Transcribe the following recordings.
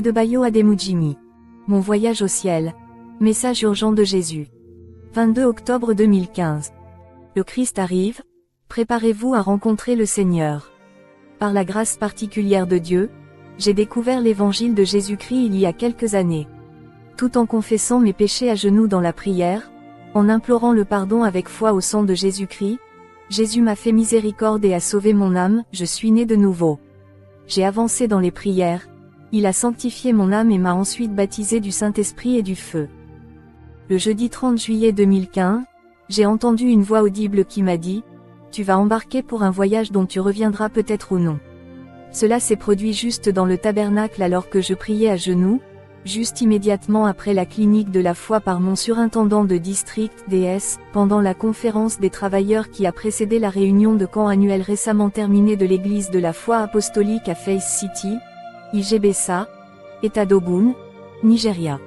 Adebayo Ademujimi. Mon voyage au ciel. Message urgent de Jésus. 22 octobre 2015. Le Christ arrive, préparez-vous à rencontrer le Seigneur. Par la grâce particulière de Dieu, j'ai découvert l'évangile de Jésus-Christ il y a quelques années. Tout en confessant mes péchés à genoux dans la prière, en implorant le pardon avec foi au sang de Jésus-Christ, Jésus m'a fait miséricorde et a sauvé mon âme, je suis né de nouveau. J'ai avancé dans les prières, il a sanctifié mon âme et m'a ensuite baptisé du Saint-Esprit et du feu. Le jeudi 30 juillet 2015, j'ai entendu une voix audible qui m'a dit « Tu vas embarquer pour un voyage dont tu reviendras peut-être ou non ». Cela s'est produit juste dans le tabernacle alors que je priais à genoux, juste immédiatement après la clinique de la foi par mon surintendant de district DS, pendant la conférence des travailleurs qui a précédé la réunion de camp annuelle récemment terminée de l'église de la foi apostolique à Faith City, IGBSA, État d'Ogun, Nigeria.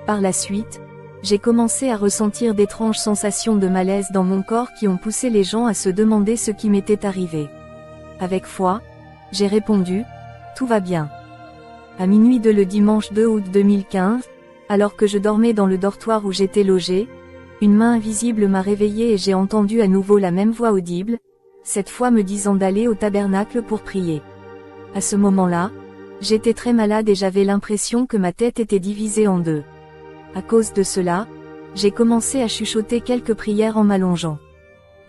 Par la suite, j'ai commencé à ressentir d'étranges sensations de malaise dans mon corps qui ont poussé les gens à se demander ce qui m'était arrivé. Avec foi, j'ai répondu « Tout va bien ». À minuit de le dimanche 2 août 2015, alors que je dormais dans le dortoir où j'étais logé, une main invisible m'a réveillé et j'ai entendu à nouveau la même voix audible, cette fois me disant d'aller au tabernacle pour prier. À ce moment-là, j'étais très malade et j'avais l'impression que ma tête était divisée en deux. À cause de cela, j'ai commencé à chuchoter quelques prières en m'allongeant.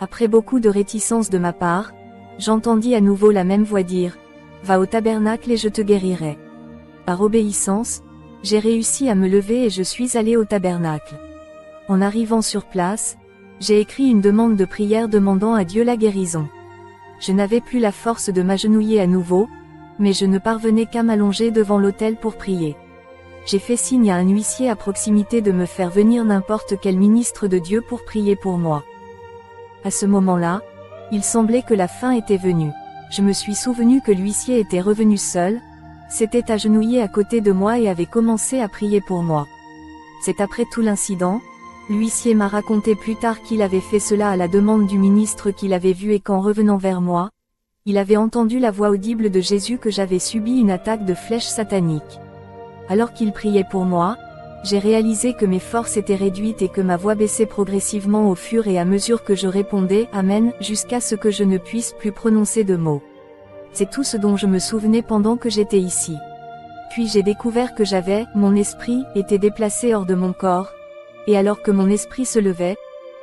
Après beaucoup de réticence de ma part, j'entendis à nouveau la même voix dire « Va au tabernacle et je te guérirai ». Par obéissance, j'ai réussi à me lever et je suis allé au tabernacle. En arrivant sur place, j'ai écrit une demande de prière demandant à Dieu la guérison. Je n'avais plus la force de m'agenouiller à nouveau, mais je ne parvenais qu'à m'allonger devant l'autel pour prier. J'ai fait signe à un huissier à proximité de me faire venir n'importe quel ministre de Dieu pour prier pour moi. À ce moment-là, il semblait que la fin était venue. Je me suis souvenu que l'huissier était revenu seul, s'était agenouillé à côté de moi et avait commencé à prier pour moi. C'est après tout l'incident, l'huissier m'a raconté plus tard qu'il avait fait cela à la demande du ministre qu'il avait vu et qu'en revenant vers moi, il avait entendu la voix audible de Jésus que j'avais subi une attaque de flèches sataniques. Alors qu'il priait pour moi, j'ai réalisé que mes forces étaient réduites et que ma voix baissait progressivement au fur et à mesure que je répondais « Amen » jusqu'à ce que je ne puisse plus prononcer de mots. C'est tout ce dont je me souvenais pendant que j'étais ici. Puis j'ai découvert que mon esprit était déplacé hors de mon corps, et alors que mon esprit se levait,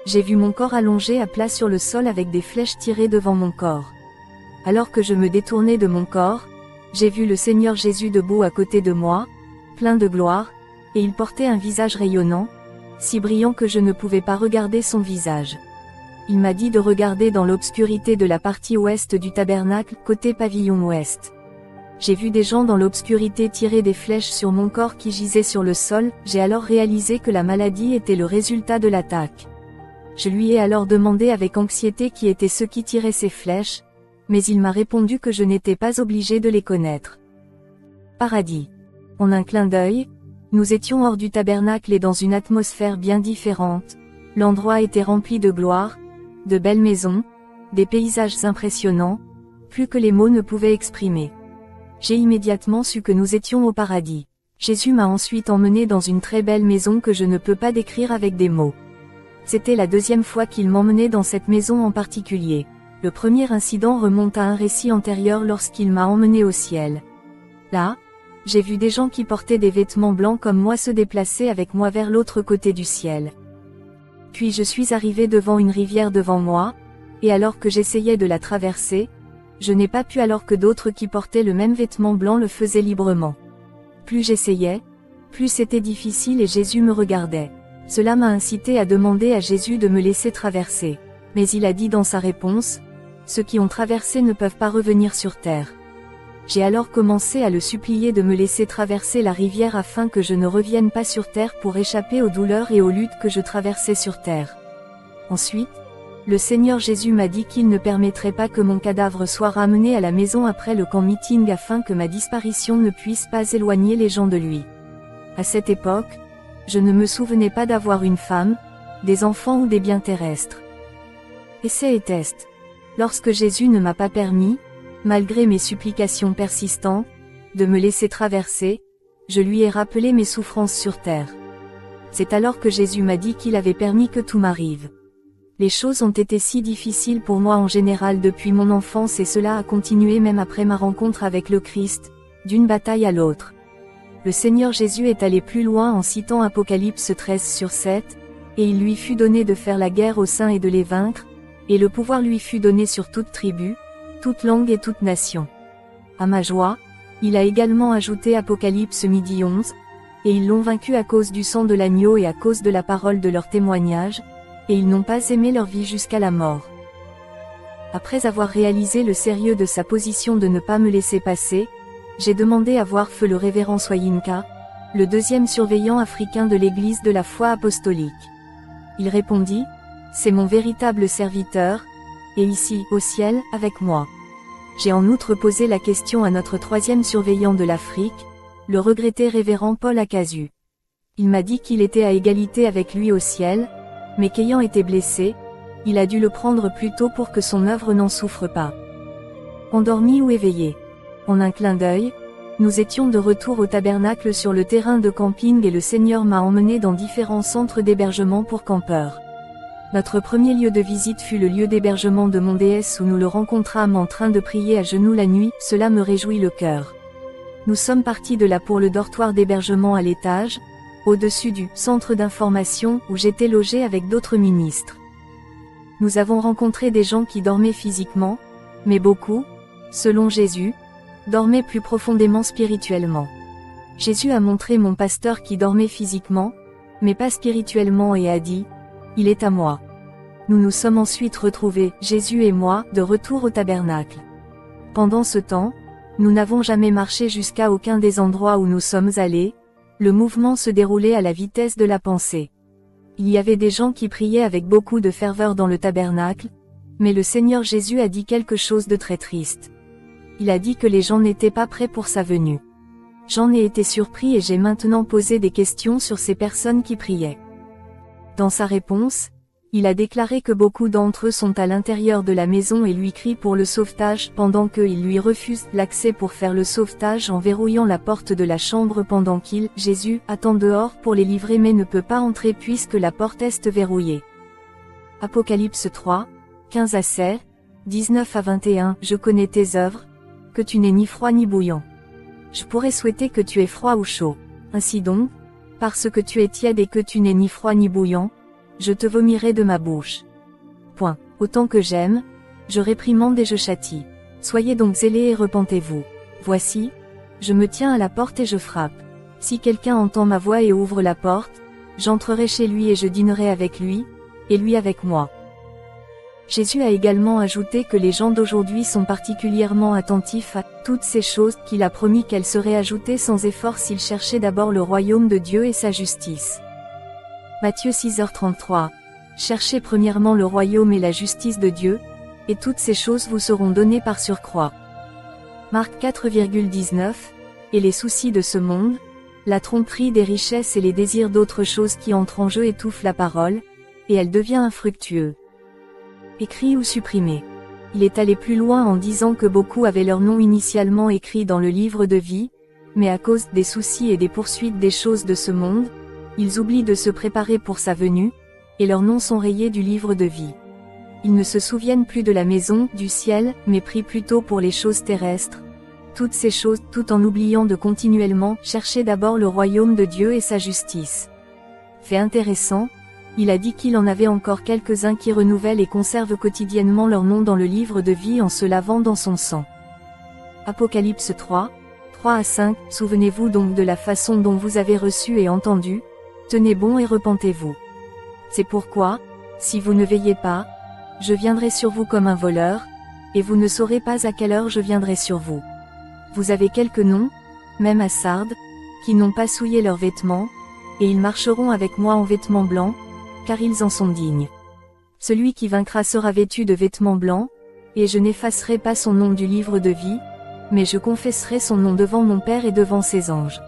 j'ai vu mon corps allongé à plat sur le sol avec des flèches tirées devant mon corps. Alors que je me détournais de mon corps, j'ai vu le Seigneur Jésus debout à côté de moi, plein de gloire, et il portait un visage rayonnant, si brillant que je ne pouvais pas regarder son visage. Il m'a dit de regarder dans l'obscurité de la partie ouest du tabernacle, côté pavillon ouest. J'ai vu des gens dans l'obscurité tirer des flèches sur mon corps qui gisait sur le sol, j'ai alors réalisé que la maladie était le résultat de l'attaque. Je lui ai alors demandé avec anxiété qui étaient ceux qui tiraient ces flèches, mais il m'a répondu que je n'étais pas obligé de les connaître. Paradis. En un clin d'œil, nous étions hors du tabernacle et dans une atmosphère bien différente. L'endroit était rempli de gloire, de belles maisons, des paysages impressionnants, plus que les mots ne pouvaient exprimer. J'ai immédiatement su que nous étions au paradis. Jésus m'a ensuite emmené dans une très belle maison que je ne peux pas décrire avec des mots. C'était la deuxième fois qu'il m'emmenait dans cette maison en particulier. Le premier incident remonte à un récit antérieur lorsqu'il m'a emmené au ciel. Là, j'ai vu des gens qui portaient des vêtements blancs comme moi se déplacer avec moi vers l'autre côté du ciel. Puis je suis arrivé devant une rivière devant moi, et alors que j'essayais de la traverser, je n'ai pas pu alors que d'autres qui portaient le même vêtement blanc le faisaient librement. Plus j'essayais, plus c'était difficile et Jésus me regardait. Cela m'a incité à demander à Jésus de me laisser traverser. Mais il a dit dans sa réponse, « Ceux qui ont traversé ne peuvent pas revenir sur terre ». J'ai alors commencé à le supplier de me laisser traverser la rivière afin que je ne revienne pas sur terre pour échapper aux douleurs et aux luttes que je traversais sur terre. Ensuite, le Seigneur Jésus m'a dit qu'il ne permettrait pas que mon cadavre soit ramené à la maison après le camp meeting afin que ma disparition ne puisse pas éloigner les gens de lui. À cette époque, je ne me souvenais pas d'avoir une femme, des enfants ou des biens terrestres. Essai et test. Lorsque Jésus ne m'a pas permis, malgré mes supplications persistantes, de me laisser traverser, je lui ai rappelé mes souffrances sur terre. C'est alors que Jésus m'a dit qu'il avait permis que tout m'arrive. Les choses ont été si difficiles pour moi en général depuis mon enfance et cela a continué même après ma rencontre avec le Christ, d'une bataille à l'autre. Le Seigneur Jésus est allé plus loin en citant Apocalypse 13/7, et il lui fut donné de faire la guerre aux saints et de les vaincre, et le pouvoir lui fut donné sur toute tribu, toute langue et toute nation. À ma joie, il a également ajouté Apocalypse 11, et ils l'ont vaincu à cause du sang de l'agneau et à cause de la parole de leur témoignage, et ils n'ont pas aimé leur vie jusqu'à la mort. Après avoir réalisé le sérieux de sa position de ne pas me laisser passer, j'ai demandé à voir feu le révérend Soyinka, le deuxième surveillant africain de l'Église de la foi apostolique. Il répondit, « C'est mon véritable serviteur, et ici, au ciel, avec moi. » J'ai en outre posé la question à notre troisième surveillant de l'Afrique, le regretté révérend Paul Akazu. Il m'a dit qu'il était à égalité avec lui au ciel, mais qu'ayant été blessé, il a dû le prendre plus tôt pour que son œuvre n'en souffre pas. Endormi ou éveillé. En un clin d'œil, nous étions de retour au tabernacle sur le terrain de camping et le Seigneur m'a emmené dans différents centres d'hébergement pour campeurs. Notre premier lieu de visite fut le lieu d'hébergement de Mondéès où nous le rencontrâmes en train de prier à genoux la nuit, cela me réjouit le cœur. Nous sommes partis de là pour le dortoir d'hébergement à l'étage, au-dessus du centre d'information où j'étais logé avec d'autres ministres. Nous avons rencontré des gens qui dormaient physiquement, mais beaucoup, selon Jésus, dormaient plus profondément spirituellement. Jésus a montré mon pasteur qui dormait physiquement, mais pas spirituellement et a dit, « Il est à moi ». Nous nous sommes ensuite retrouvés, Jésus et moi, de retour au tabernacle. Pendant ce temps, nous n'avons jamais marché jusqu'à aucun des endroits où nous sommes allés, le mouvement se déroulait à la vitesse de la pensée. Il y avait des gens qui priaient avec beaucoup de ferveur dans le tabernacle, mais le Seigneur Jésus a dit quelque chose de très triste. Il a dit que les gens n'étaient pas prêts pour sa venue. J'en ai été surpris et j'ai maintenant posé des questions sur ces personnes qui priaient. Dans sa réponse, il a déclaré que beaucoup d'entre eux sont à l'intérieur de la maison et lui crient pour le sauvetage pendant qu'ils lui refusent l'accès pour faire le sauvetage en verrouillant la porte de la chambre pendant qu'il, Jésus, attend dehors pour les livrer mais ne peut pas entrer puisque la porte est verrouillée. Apocalypse 3, 15-16, 19-21. Je connais tes œuvres, que tu n'es ni froid ni bouillant. Je pourrais souhaiter que tu aies froid ou chaud. Ainsi donc, parce que tu es tiède et que tu n'es ni froid ni bouillant, je te vomirai de ma bouche. Point. Autant que j'aime, je réprimande et je châtie. Soyez donc zélés et repentez-vous. Voici, je me tiens à la porte et je frappe. Si quelqu'un entend ma voix et ouvre la porte, j'entrerai chez lui et je dînerai avec lui, et lui avec moi. Jésus a également ajouté que les gens d'aujourd'hui sont particulièrement attentifs à toutes ces choses qu'il a promis qu'elles seraient ajoutées sans effort s'ils cherchaient d'abord le royaume de Dieu et sa justice. Matthieu 6h33. Cherchez premièrement le royaume et la justice de Dieu, et toutes ces choses vous seront données par surcroît. Marc 4,19. Et les soucis de ce monde, la tromperie des richesses et les désirs d'autres choses qui entrent en jeu étouffent la parole, et elle devient infructueuse. Écrit ou supprimé. Il est allé plus loin en disant que beaucoup avaient leur nom initialement écrit dans le livre de vie, mais à cause des soucis et des poursuites des choses de ce monde, ils oublient de se préparer pour sa venue, et leurs noms sont rayés du livre de vie. Ils ne se souviennent plus de la maison, du ciel, mais prient plutôt pour les choses terrestres. Toutes ces choses, tout en oubliant de continuellement chercher d'abord le royaume de Dieu et sa justice. Fait intéressant, il a dit qu'il en avait encore quelques-uns qui renouvellent et conservent quotidiennement leur nom dans le livre de vie en se lavant dans son sang. Apocalypse 3, 3-5. Souvenez-vous donc de la façon dont vous avez reçu et entendu, tenez bon et repentez-vous. C'est pourquoi, si vous ne veillez pas, je viendrai sur vous comme un voleur, et vous ne saurez pas à quelle heure je viendrai sur vous. Vous avez quelques noms, même à Sardes, qui n'ont pas souillé leurs vêtements, et ils marcheront avec moi en vêtements blancs, car ils en sont dignes. Celui qui vaincra sera vêtu de vêtements blancs, et je n'effacerai pas son nom du livre de vie, mais je confesserai son nom devant mon Père et devant ses anges.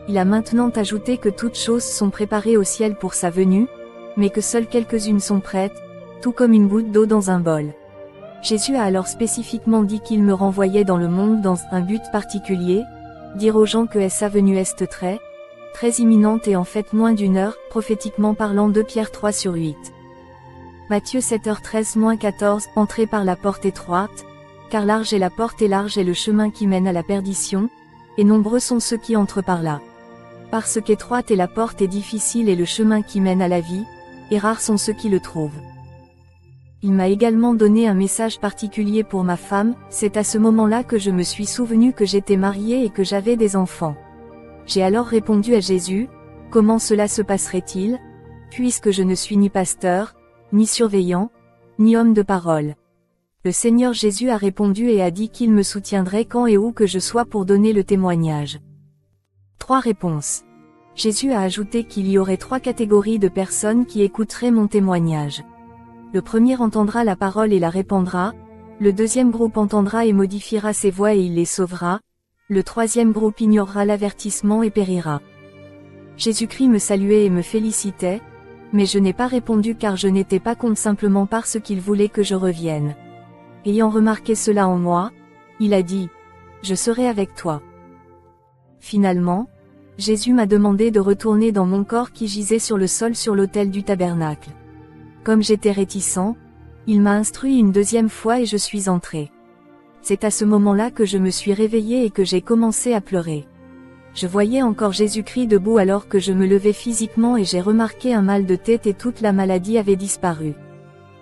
Il a maintenant ajouté que toutes choses sont préparées au ciel pour sa venue, mais que seules quelques-unes sont prêtes, tout comme une goutte d'eau dans un bol. Jésus a alors spécifiquement dit qu'il me renvoyait dans le monde dans un but particulier, dire aux gens que sa venue est très imminente et en fait moins d'une heure, prophétiquement parlant 2 Pierre 3/8. Matthieu 7h13-14, entrez par la porte étroite, car large est la porte et large est le chemin qui mène à la perdition, et nombreux sont ceux qui entrent par là. Parce qu'étroite est la porte et difficile est le chemin qui mène à la vie, et rares sont ceux qui le trouvent. Il m'a également donné un message particulier pour ma femme, c'est à ce moment-là que je me suis souvenu que j'étais mariée et que j'avais des enfants. J'ai alors répondu à Jésus, comment cela se passerait-il, puisque je ne suis ni pasteur, ni surveillant, ni homme de parole. Le Seigneur Jésus a répondu et a dit qu'il me soutiendrait quand et où que je sois pour donner le témoignage. 3 réponses. Jésus a ajouté qu'il y aurait 3 catégories de personnes qui écouteraient mon témoignage. Le premier entendra la parole et la répandra, le deuxième groupe entendra et modifiera ses voix et il les sauvera, le troisième groupe ignorera l'avertissement et périra. Jésus-Christ me saluait et me félicitait, mais je n'ai pas répondu car je n'étais pas contre simplement parce qu'il voulait que je revienne. Ayant remarqué cela en moi, il a dit, « Je serai avec toi. » Finalement, Jésus m'a demandé de retourner dans mon corps qui gisait sur le sol sur l'autel du tabernacle. Comme j'étais réticent, il m'a instruit une deuxième fois et je suis entré. C'est à ce moment-là que je me suis réveillé et que j'ai commencé à pleurer. Je voyais encore Jésus-Christ debout alors que je me levais physiquement et j'ai remarqué un mal de tête et toute la maladie avait disparu.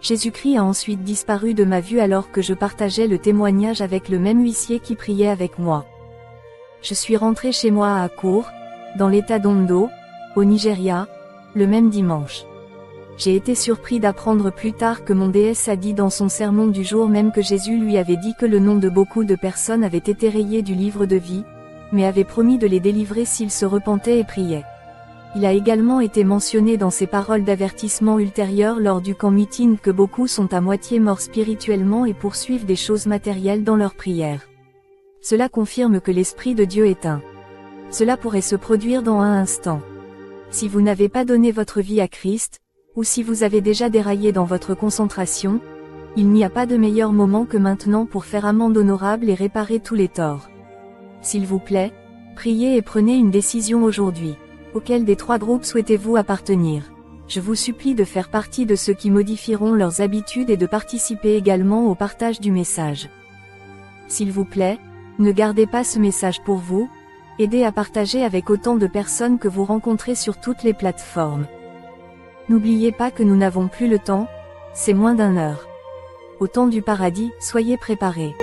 Jésus-Christ a ensuite disparu de ma vue alors que je partageais le témoignage avec le même huissier qui priait avec moi. Je suis rentré chez moi à Akure, dans l'état d'Ondo, au Nigeria, le même dimanche. J'ai été surpris d'apprendre plus tard que mon déesse a dit dans son sermon du jour même que Jésus lui avait dit que le nom de beaucoup de personnes avait été rayé du livre de vie, mais avait promis de les délivrer s'ils se repentaient et priaient. Il a également été mentionné dans ses paroles d'avertissement ultérieures lors du camp meeting que beaucoup sont à moitié morts spirituellement et poursuivent des choses matérielles dans leurs prières. Cela confirme que l'Esprit de Dieu est un. Cela pourrait se produire dans un instant. Si vous n'avez pas donné votre vie à Christ, ou si vous avez déjà déraillé dans votre concentration, il n'y a pas de meilleur moment que maintenant pour faire amende honorable et réparer tous les torts. S'il vous plaît, priez et prenez une décision aujourd'hui. Auquel des 3 groupes souhaitez-vous appartenir? Je vous supplie de faire partie de ceux qui modifieront leurs habitudes et de participer également au partage du message. S'il vous plaît, ne gardez pas ce message pour vous, aidez à partager avec autant de personnes que vous rencontrez sur toutes les plateformes. N'oubliez pas que nous n'avons plus le temps, c'est moins d'1 heure. Au temps du paradis, soyez préparés.